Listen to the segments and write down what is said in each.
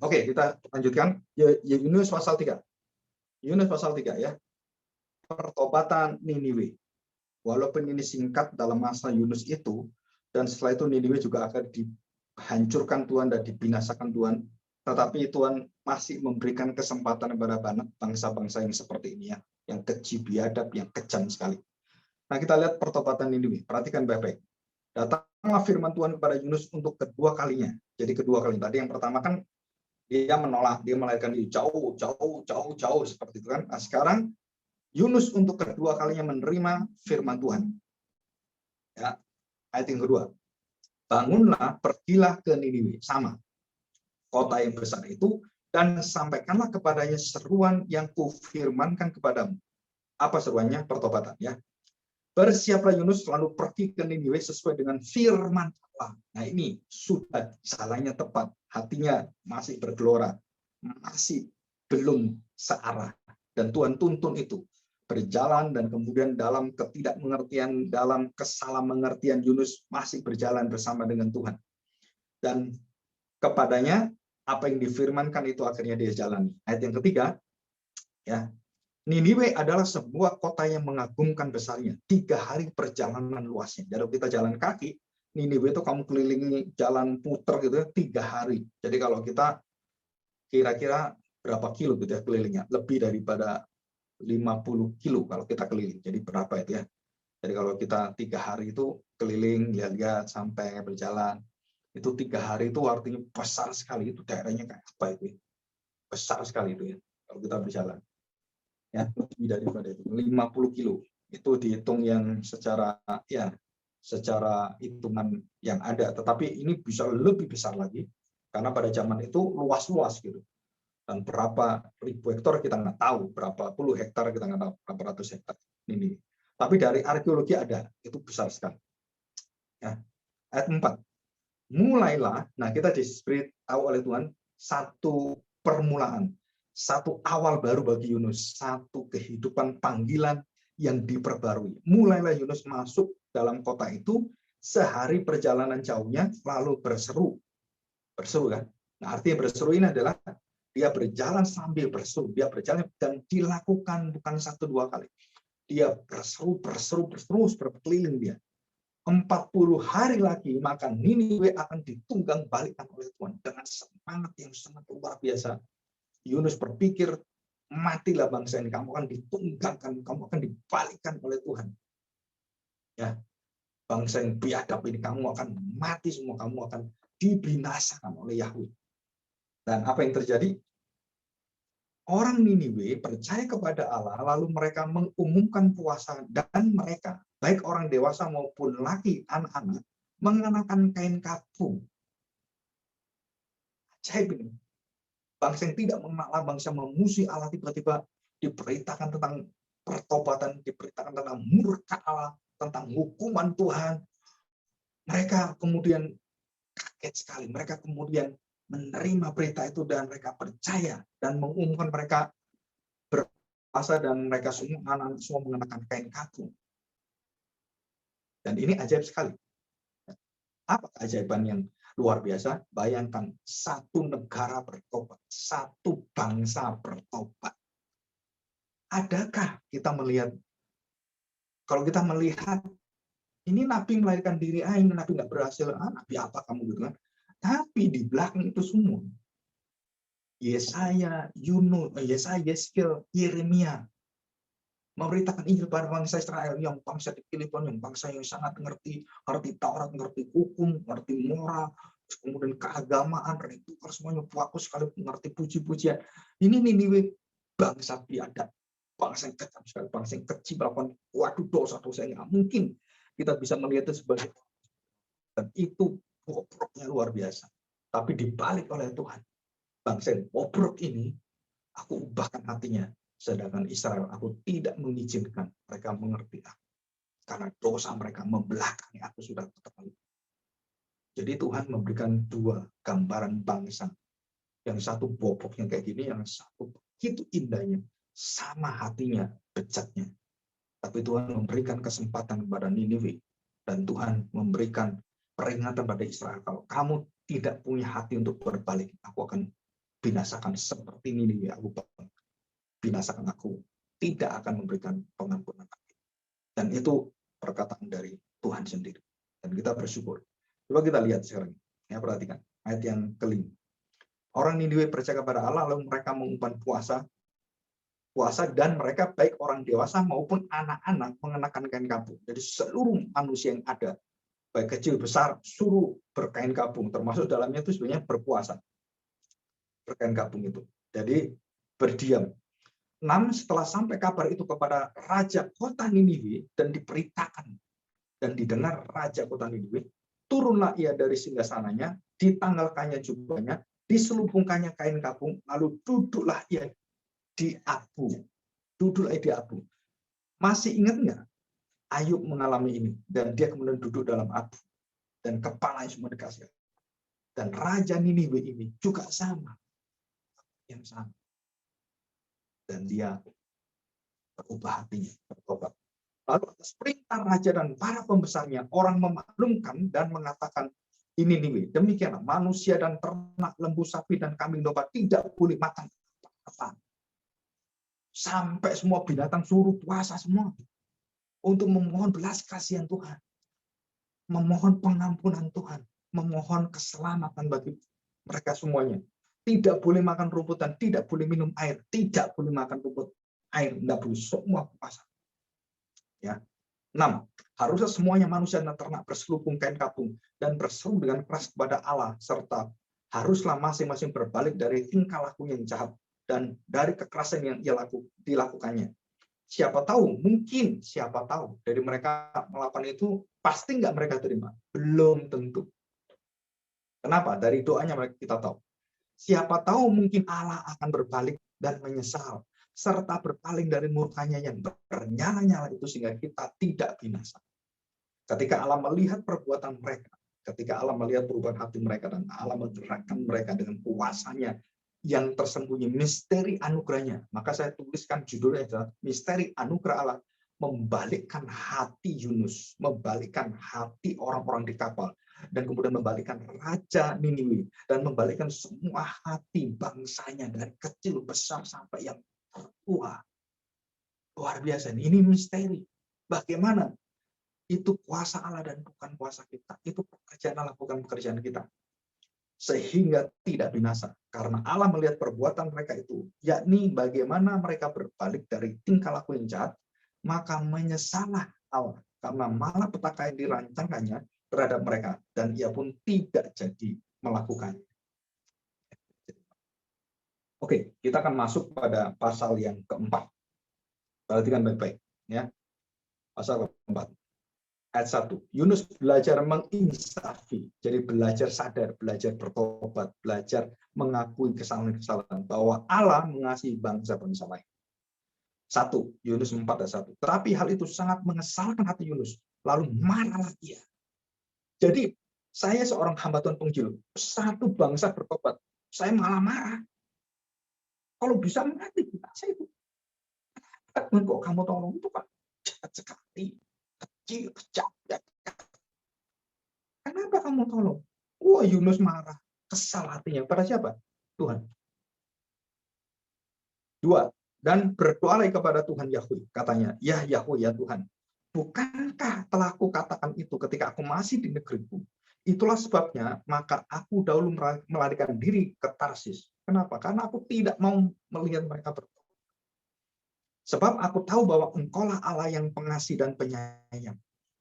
Oke, kita lanjutkan. Yunus pasal 3. Yunus pasal 3 ya. Pertobatan Niniwe. Walaupun ini singkat dalam masa Yunus itu, dan setelah itu Niniwe juga akan dihancurkan Tuhan dan dibinasakan Tuhan, tetapi Tuhan masih memberikan kesempatan kepada bangsa-bangsa yang seperti ini ya, yang keji biadab, yang kejam sekali. Nah, kita lihat pertobatan Niniwe. Perhatikan baik-baik. Datanglah firman Tuhan kepada Yunus untuk kedua kalinya. Jadi kedua kali. Tadi yang pertama kan dia menolak, dia melarikan diri jauh seperti itu kan. Nah, sekarang Yunus untuk kedua kalinya menerima firman Tuhan. Ya, ayat yang kedua. Bangunlah, pergilah ke Niniwe, sama kota yang besar itu, dan sampaikanlah kepadanya seruan yang kufirmankan kepadamu. Apa seruannya? Pertobatan ya. Bersiaplah Yunus lalu pergi ke Niniwe sesuai dengan firman Allah. Nah, ini sudah salahnya tepat, hatinya masih bergelora, masih belum searah, dan Tuhan tuntun itu berjalan, dan kemudian dalam ketidakmengertian, dalam kesalahmengertian Yunus masih berjalan bersama dengan Tuhan, dan kepadanya apa yang difirmankan itu akhirnya dia jalani. Ayat yang ketiga ya, Niniwe adalah sebuah kota yang mengagumkan besarnya. 3 hari perjalanan luasnya. Jadi kita jalan kaki, Niniwe itu kamu kelilingi jalan puter gitu ya, 3 hari. Jadi kalau kita kira-kira berapa kilo gitu ya kelilingnya? Lebih daripada 50 kilo kalau kita keliling. Jadi berapa itu ya? Jadi kalau kita 3 hari itu keliling, lihat-lihat sampai berjalan, itu 3 hari itu artinya besar sekali. Itu daerahnya kayak apa itu ya? Besar sekali itu ya kalau kita berjalan. Ya, lebih daripada itu 50 kilo itu dihitung yang secara hitungan yang ada, tetapi ini bisa lebih besar lagi karena pada zaman itu luas-luas gitu, dan berapa ribu hektar kita nggak tahu, berapa puluh hektar kita nggak tahu, berapa ratus hektar ini, tapi dari arkeologi ada, itu besar sekali ya. Ayat 4, mulailah, nah kita diberitahu oleh Tuhan satu permulaan, satu awal baru bagi Yunus, satu kehidupan panggilan yang diperbarui. Mulailah Yunus masuk dalam kota itu, sehari perjalanan jauhnya, lalu berseru kan. Nah, artinya berseru ini adalah dia berjalan sambil berseru, dia berjalan dan dilakukan bukan 1-2 kali. Dia berseru berkeliling dia. 40 hari lagi maka Niniwe akan ditunggang balikan oleh Tuhan dengan semangat yang sangat luar biasa. Yunus berpikir, matilah bangsa ini, kamu akan ditunggangkan, kamu akan dibalikkan oleh Tuhan. Ya, bangsa yang biadab ini kamu akan mati semua, kamu akan dibinasakan oleh Yahweh. Dan apa yang terjadi? Orang Niniwe percaya kepada Allah, lalu mereka mengumumkan puasa, dan mereka, baik orang dewasa maupun laki, anak-anak, mengenakan kain kafan. Ajaib ini. Bangsa yang tidak mengenal Allah, bangsa memusuhi Allah, tiba-tiba diberitakan tentang pertobatan, diberitakan tentang murka Allah, tentang hukuman Tuhan. Mereka kemudian kaget sekali. Mereka kemudian menerima berita itu dan mereka percaya dan mengumumkan mereka berpuasa, dan mereka semua anak-anak semua mengenakan kain kafan. Dan ini ajaib sekali. Apa keajaiban yang luar biasa? Bayangkan satu negara bertobat, satu bangsa bertobat. Adakah kita melihat, kalau kita melihat ini Nabi melahirkan diri, ini Nabi nggak berhasil, Nabi apa kamu gitu kan? Tapi di belakang itu semua, Yesaya, Yunus, Yesaya, Yeremia memberitakan Injil pada bangsa Israel, yang bangsa dipilih Tuhan, yang bangsa yang sangat ngerti Taurat, ngerti hukum, ngerti moral, kemudian keagamaan, ritual, semuanya fokus sekali, mengerti puji-pujian. Ini Niniwe, bangsa biadab, bangsa yang kejam sekali, bangsa yang kecil, melakukan dosa-dosa yang nggak mungkin kita bisa melihat itu sebagai, dan itu bobroknya luar biasa. Tapi dibalik oleh Tuhan, bangsa yang bobrok ini, aku ubahkan hatinya. Sedangkan Israel, aku tidak mengizinkan mereka mengerti aku. Karena dosa mereka membelakangi aku sudah ketahui. Jadi Tuhan memberikan 2 gambaran bangsa. Yang satu bobroknya kayak gini, yang satu begitu indahnya. Sama hatinya, bejatnya. Tapi Tuhan memberikan kesempatan kepada Niniwe. Dan Tuhan memberikan peringatan pada Israel. Kalau kamu tidak punya hati untuk berbalik, aku akan binasakan seperti Niniwe, aku binasakan aku, tidak akan memberikan pengampunan lagi. Dan itu perkataan dari Tuhan sendiri. Dan kita bersyukur. Coba kita lihat sekarang. Ya, perhatikan ayat yang kelima. Orang Niniwe percaya kepada Allah, lalu mereka mengumpan puasa, dan mereka baik orang dewasa maupun anak-anak mengenakan kain kabung. Jadi seluruh manusia yang ada, baik kecil besar, suruh berkain kabung, termasuk dalamnya itu sebenarnya berpuasa. Berkain kabung itu. Jadi berdiam. 6, setelah sampai kabar itu kepada raja kota Niniwe dan diberitakan dan didengar raja kota Niniwe, turunlah ia dari singgasananya, ditanggalkannya jubahnya, diselubungkannya kain kabung, lalu duduklah ia di abu. Duduklah ia di abu. Masih ingat nggak? Ayub mengalami ini, dan dia kemudian duduk dalam abu, dan kepalanya semua dikasih. Dan raja Niniwe ini juga sama, yang sama. Dan dia berubah hatinya, bertobat. Lalu atas perintah raja dan para pembesarnya, orang memaklumkan dan mengatakan, ini Niniwe, demikianlah manusia dan ternak, lembu, sapi, dan kambing domba tidak boleh makan apa-apa. Sampai semua binatang suruh puasa semua. Untuk memohon belas kasihan Tuhan. Memohon pengampunan Tuhan. Memohon keselamatan bagi mereka semuanya. Tidak boleh makan rumput dan tidak boleh minum air. Tidak boleh makan rumput, air. Tidak boleh, semua puasa. Ya. 6. Harusnya semuanya manusia dan ternak berselubung kain kabung dan berseru dengan keras kepada Allah, serta haruslah masing-masing berbalik dari tingkah laku yang jahat dan dari kekerasan yang dilakukannya. Siapa tahu dari mereka melakukan itu, pasti nggak mereka terima. Belum tentu. Kenapa? Dari doanya kita tahu. Siapa tahu mungkin Allah akan berbalik dan menyesal, serta berpaling dari murkanya yang bernyala-nyala itu sehingga kita tidak binasa. Ketika Allah melihat perbuatan mereka, ketika Allah melihat perubahan hati mereka, dan Allah menggerakkan mereka dengan kuasanya yang tersembunyi, misteri anugerahnya, maka saya tuliskan judulnya adalah misteri anugerah Allah membalikkan hati Yunus, membalikkan hati orang-orang di kapal, dan kemudian membalikkan raja Niniwe, dan membalikkan semua hati bangsanya dari kecil besar sampai yang tua. Luar biasa, ini misteri. Bagaimana? Itu kuasa Allah dan bukan kuasa kita. Itu pekerjaan Allah, bukan pekerjaan kita. Sehingga tidak binasa. Karena Allah melihat perbuatan mereka itu, yakni bagaimana mereka berbalik dari tingkah laku yang jahat, maka menyesalah Allah. Karena malapetaka yang dirancangkannya terhadap mereka, dan ia pun tidak jadi melakukannya. Oke, kita akan masuk pada pasal yang keempat. Perhatikan baik-baik. Ya. Pasal keempat. Ayat 1, Yunus belajar menginsafi, jadi belajar sadar, belajar bertobat, belajar mengakui kesalahan-kesalahan, bahwa Allah mengasihi bangsa-bangsa lain. 1, Yunus 4 ayat 1. Tetapi hal itu sangat mengesalkan hati Yunus, lalu marahlah ia. Jadi, saya seorang hamba Tuhan penginjil, satu bangsa bertobat, saya malah marah. Kalau bisa mati, saya itu. Kok kamu tolong itu Pak? Jahat sekali. Kecil, kejam. Kenapa kamu tolong? Wah, Yunus marah, kesal hatinya. Pada siapa? Tuhan. 2. Dan berdoa kepada Tuhan Yahweh. Katanya, ya Yahweh, ya Tuhan. Bukankah telah aku katakan itu ketika aku masih di negeriku? Itulah sebabnya, maka aku dahulu melarikan diri ke Tarsis. Kenapa? Karena aku tidak mau melihat mereka bertobat. Sebab aku tahu bahwa Engkaulah Allah yang pengasih dan penyayang,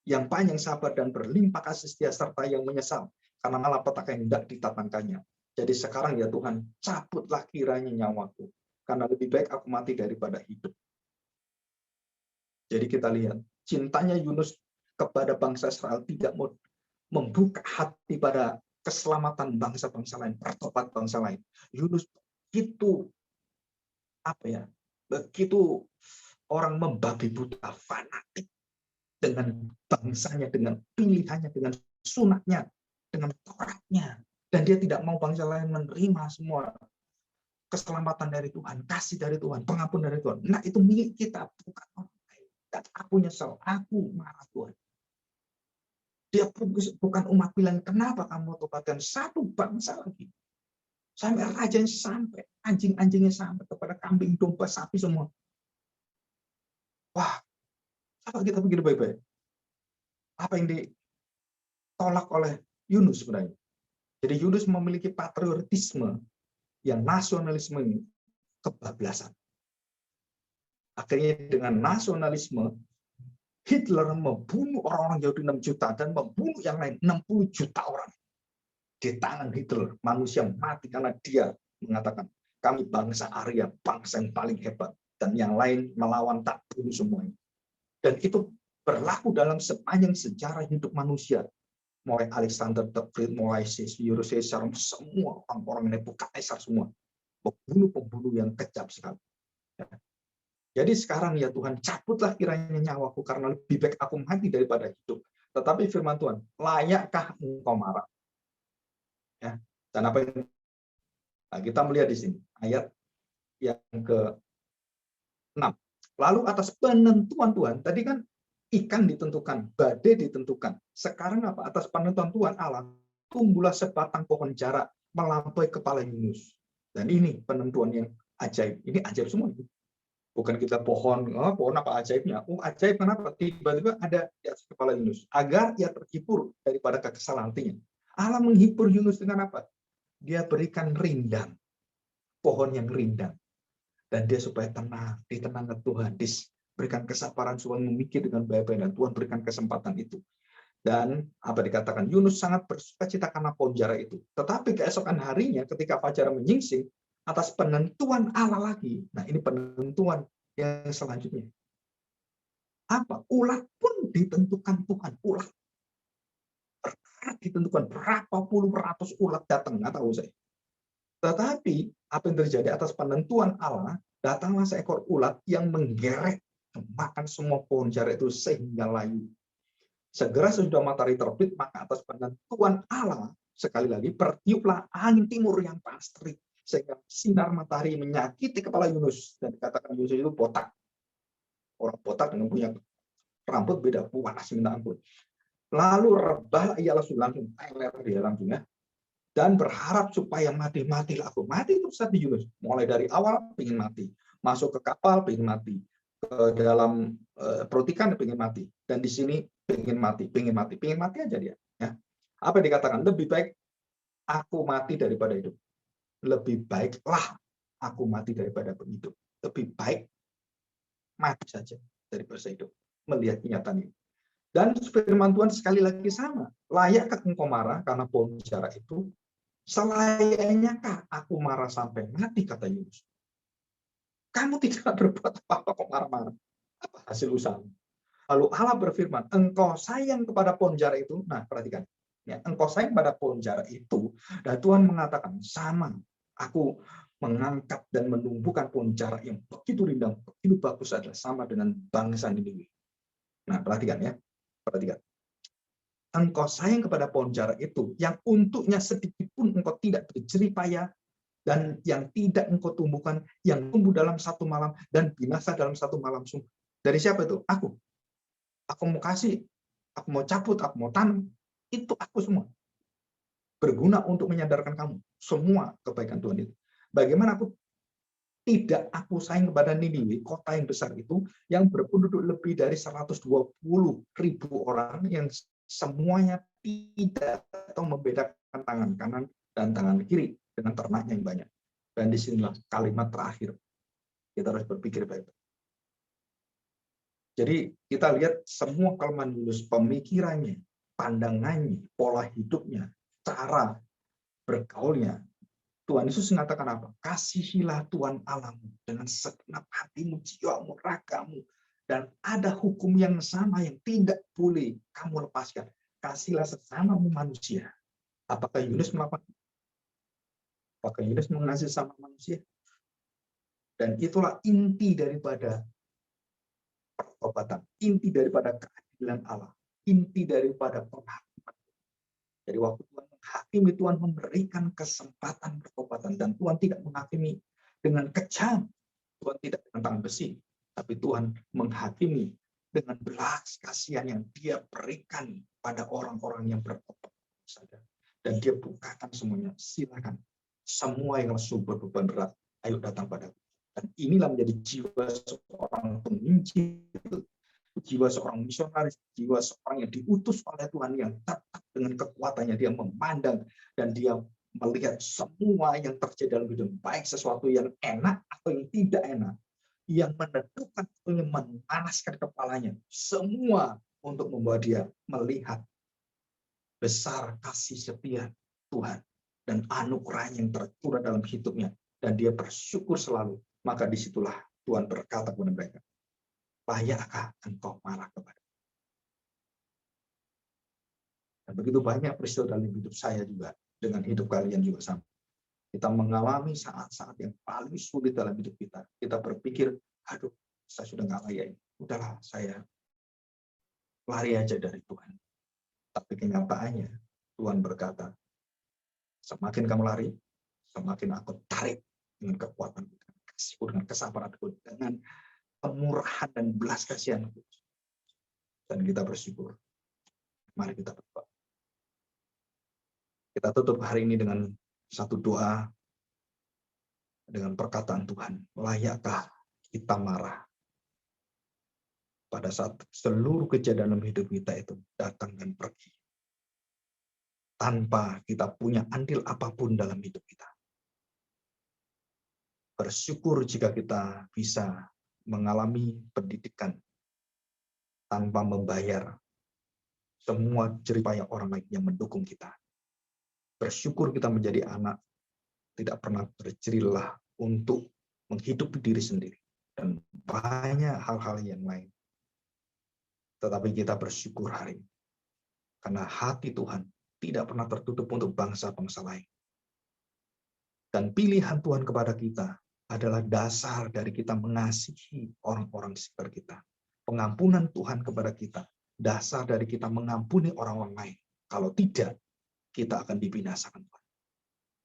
yang panjang sabar dan berlimpah kasih setia, serta yang menyesal karena malapetaka yang tidak ditatangkannya. Jadi sekarang ya Tuhan, cabutlah kiranya nyawaku, karena lebih baik aku mati daripada hidup. Jadi kita lihat, cintanya Yunus kepada bangsa Israel tidak mau membuka hati pada keselamatan bangsa-bangsa lain, pertobat bangsa lain. Yunus begitu begitu orang membabi buta, fanatik dengan bangsanya, dengan pilihannya, dengan sunatnya, dengan Tauratnya, dan dia tidak mau bangsa lain menerima semua keselamatan dari Tuhan, kasih dari Tuhan, pengampun dari Tuhan. Nah, itu milik kita, bukan orang lain. Dan aku nyesel, aku marah Tuhan. Dia bukan umat pilihan. Kenapa kamu tobatkan satu bangsa lagi? sampai rajanya, sampai anjing-anjingnya, sampai kepada kambing, domba, sapi semua. Wah, apa kita pikir baik-baik? Apa yang ditolak oleh Yunus sebenarnya? Jadi Yunus memiliki patriotisme yang nasionalisme ini kebablasan. Akhirnya dengan nasionalisme, Hitler membunuh orang-orang Yahudi 6 juta dan membunuh yang lain 60 juta orang. Di tangan Hitler, manusia mati karena dia mengatakan, kami bangsa Arya, bangsa yang paling hebat. Dan yang lain melawan, tak bunuh semuanya. Dan itu berlaku dalam sepanjang sejarah hidup manusia. Mulai Alexander the Great, mulai Julius Caesar, semua orang-orang Nebukadnezar semua. Pembunuh-pembunuh yang kejam sekali. Jadi sekarang ya Tuhan, cabutlah kiranya nyawaku, karena lebih baik aku mati daripada hidup. Tetapi firman Tuhan, layakkah engkau marah? Ya. Dan apa yang nah, kita melihat di sini ayat yang ke-6. Lalu atas penentuan Tuhan, tadi kan ikan ditentukan, badai ditentukan. Sekarang apa? Atas penentuan Tuhan Allah, tumbuhlah sebatang pohon jarak melampaui kepala Yunus. Dan ini penentuan yang ajaib. Ini ajaib semua. Bukan kita pohon apa ajaibnya. Ajaib kenapa? Tiba-tiba ada di atas kepala Yunus. Agar ia terhibur daripada kekesalan hatinya. Allah menghibur Yunus dengan apa? Dia berikan rindang. Pohon yang rindang. Dan dia supaya tenang. Ditenangkan Tuhan. Diberikan kesabaran supaya memikir dengan baik-baik. Dan Tuhan berikan kesempatan itu. Dan apa dikatakan? Yunus sangat bersukacita karena pohon jarak itu. Tetapi keesokan harinya ketika fajar menyingsing, atas penentuan Allah lagi. Nah, ini penentuan yang selanjutnya. Apa? Ulat pun ditentukan Tuhan. Ulat. Ditentukan berapa puluh ratus ulat datang. Nggak tahu saya. Tetapi apa yang terjadi atas penentuan Allah, datanglah seekor ulat yang menggerek makan semua pohon jarak itu sehingga layu. Segera sesudah matahari terbit, maka atas penentuan Allah, sekali lagi, bertiuplah angin timur yang panas terik. Sehingga sinar matahari menyakiti kepala Yunus. Dan dikatakan Yunus itu botak. Orang botak dengan punya rambut beda, panas minta ampun. Lalu rebah ia langsung teler dia langsung ya. Dan berharap supaya matilah aku. Mati itu saat di Yunus. Mulai dari awal pengen mati. Masuk ke kapal pengen mati. Ke dalam perutikan pengen mati. Dan di sini pengen mati aja dia. Ya. Apa yang dikatakan? Lebih baik aku mati daripada hidup. Lebih baiklah aku mati daripada hidup. Lebih baik mati saja daripada hidup. Melihat kenyataan ini. Dan firman Tuhan sekali lagi sama. Layakkah engkau marah karena pohon jarak itu? Selayaknyakah aku marah sampai mati, kata Yunus. Kamu tidak berbuat apa-apa kok marah-marah. Apa hasil usaha? Lalu Allah berfirman, engkau sayang kepada pohon jarak itu. Nah, perhatikan. Ya, engkau sayang pada pohon jarak itu. Dan Tuhan mengatakan, sama. Aku mengangkat dan menumbuhkan pohon jarak yang begitu rindang, begitu bagus adalah sama dengan bangsa Niniwe. Nah, perhatikan ya. Perhatikan. Engkau sayang kepada pohon jarak itu, yang untuknya sedikit pun engkau tidak berjerih payah, dan yang tidak engkau tumbuhkan, yang tumbuh dalam satu malam, dan binasa dalam satu malam. Dari siapa itu? Aku. Aku mau kasih, aku mau cabut, aku mau tanam. Itu aku semua. Berguna untuk menyadarkan kamu. Semua kebaikan Tuhan itu. Bagaimana aku sayang kepada Niniwe, kota yang besar itu, yang berpenduduk lebih dari 120.000 orang, yang semuanya tidak atau membedakan tangan kanan dan tangan kiri dengan ternaknya yang banyak. Dan disinilah kalimat terakhir. Kita harus berpikir baik-baik. Jadi kita lihat semua kelemahan Yunus, pemikirannya, pandangannya, pola hidupnya, cara bergaulnya. Tuhan Yesus mengatakan apa? Kasihilah Tuhan Allahmu dengan segenap hatimu, jiwamu, ragamu. Dan ada hukum yang sama yang tidak boleh kamu lepaskan. Kasihlah sesamamu manusia. Apakah Yunus melakukan? Apakah Yunus mengasihi sama manusia? Dan itulah inti daripada pertobatan, inti daripada keadilan Allah, inti daripada penghakiman. Jadi waktu Tuhan menghakimi, Tuhan memberikan kesempatan pertobatan, dan Tuhan tidak menghakimi dengan kejam, Tuhan tidak dengan tangan besi, tapi Tuhan menghakimi dengan belas kasihan yang Dia berikan pada orang-orang yang bertobat saja. Dan Dia bukakan semuanya, silakan Semua yang lesu berbeban berat, ayo datang padaku. Dan inilah menjadi jiwa seorang penginjil, jiwa seorang misionaris, jiwa seorang yang diutus oleh Tuhan, yang tetap dengan kekuatannya dia memandang dan dia melihat semua yang terjadi dalam hidup, baik sesuatu yang enak atau yang tidak enak, yang menentukan atau yang memanaskan kepalanya, semua untuk membawa dia melihat besar kasih setia Tuhan dan anugerah yang tercurah dalam hidupnya, dan dia bersyukur selalu. Maka disitulah Tuhan berkata kepada mereka, layakkah engkau marah kepada? Dan begitu banyak peristiwa dalam hidup saya juga, dengan hidup kalian juga sama. Kita mengalami saat-saat yang paling sulit dalam hidup kita. Kita berpikir, aduh, saya sudah nggak layak. Udahlah, saya lari aja dari Tuhan. Tapi kenyataannya, Tuhan berkata, semakin kamu lari, semakin aku tarik dengan kekuatan, dengan kasih, dengan kesabaran, dengan kemurahan dan belas kasihan. Dan kita bersyukur. Mari kita berdoa. Kita tutup hari ini dengan satu doa, dengan perkataan Tuhan. Layakkah kita marah pada saat seluruh kejadian dalam hidup kita itu datang dan pergi, tanpa kita punya andil apapun dalam hidup kita? Bersyukur jika kita bisa mengalami pendidikan tanpa membayar semua jeripaya orang lain yang mendukung kita. Bersyukur kita menjadi anak, tidak pernah berjerih lelah untuk menghidupi diri sendiri, dan banyak hal-hal yang lain. Tetapi kita bersyukur hari ini, karena hati Tuhan tidak pernah tertutup untuk bangsa-bangsa lain. Dan pilihan Tuhan kepada kita adalah dasar dari kita mengasihi orang-orang di sekitar kita. Pengampunan Tuhan kepada kita, dasar dari kita mengampuni orang-orang lain. Kalau tidak, kita akan dibinasakan Tuhan.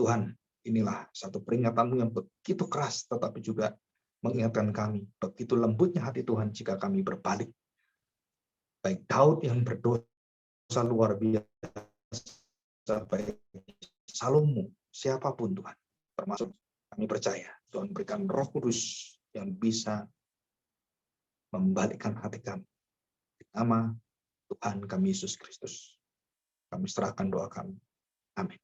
Tuhan, inilah satu peringatanmu yang begitu keras, tetapi juga mengingatkan kami, begitu lembutnya hati Tuhan jika kami berbalik. Baik Daud yang berdosa luar biasa, baik Salomo, siapapun Tuhan, termasuk kami percaya Tuhan berikan Roh Kudus yang bisa membalikkan hati kami. Di nama Tuhan kami Yesus Kristus, kami serahkan doa kami. Amin.